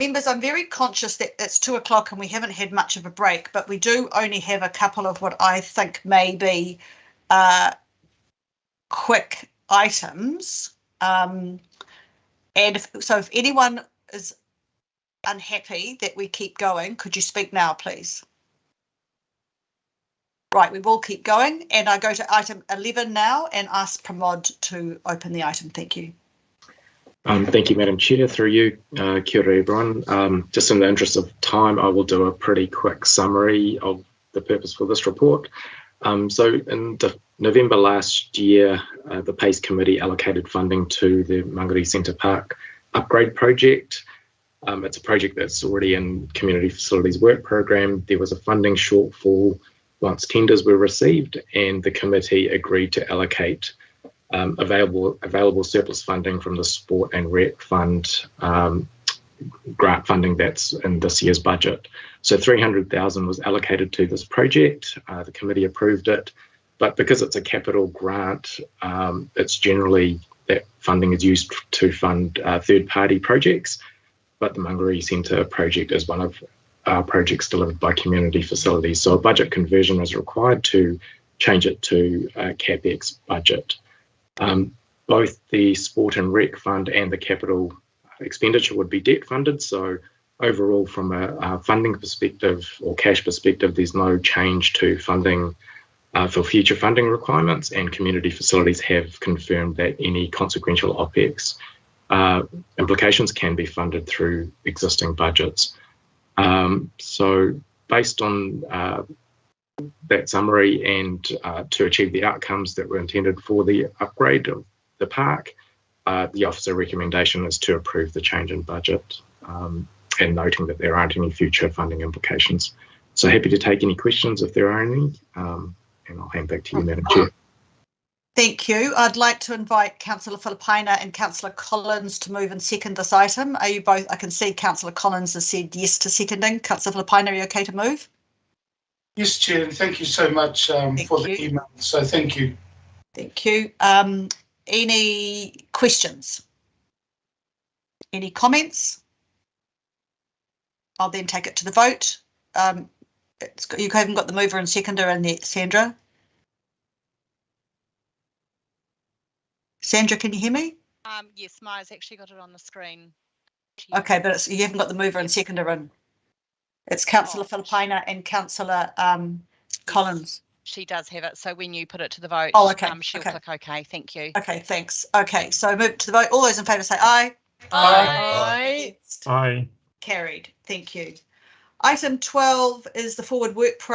Members, I'm very conscious that it's 2 o'clock and we haven't had much of a break, but we do only have a couple of what I think may be quick items. And if anyone is unhappy that we keep going, could you speak now, please? Right, we will keep going, and I go to item 11 now and ask Pramod to open the item. Thank you. Thank you, Madam Chair. Through you, kia ora, everyone. Just in the interest of time, I will do a pretty quick summary of the purpose for this report. So in November last year, the PACE Committee allocated funding to the Mangere Centre Park upgrade project. It's a project that's already in Community Facilities Work Programme. There was a funding shortfall once tenders were received, and the committee agreed to allocate available surplus funding from the Sport and Rec Fund grant funding that's in this year's budget. So 300,000 was allocated to this project. The committee approved it, but because it's a capital grant, it's generally that funding is used to fund third-party projects, but the Mangere Centre project is one of our projects delivered by Community Facilities. So a budget conversion is required to change it to a CapEx budget. Both the Sport and Rec Fund and the capital expenditure would be debt funded. So overall, from a funding perspective or cash perspective, there's no change to funding for future funding requirements, and Community Facilities have confirmed that any consequential OPEX implications can be funded through existing budgets. So based on that summary and to achieve the outcomes that were intended for the upgrade of the park, the officer recommendation is to approve the change in budget, and noting that there aren't any future funding implications. So happy to take any questions if there are any, and I'll hand back to you, Madam Chair. Thank you. I'd like to invite Councillor Filipaina and Councillor Collins to move and second this item. Are you both? I can see Councillor Collins has said yes to seconding. Councillor Filipaina, are you okay to move? Yes, Chair, and thank you so much for the email. So thank you. Thank you. Any questions? Any comments? I'll then take it to the vote. You haven't got the mover and seconder in there, Sandra. Sandra, can you hear me? Yes, Maya's actually got it on the screen. Okay, but you haven't got the mover and seconder in. It's Councillor Filipaina and Councillor Collins. She does have it, so when you put it to the vote, she'll click OK. Thank you. Okay, thanks. Okay, so move to the vote. All those in favour say aye. Aye. Aye. Carried. Thank you. Item 12 is the forward work programme.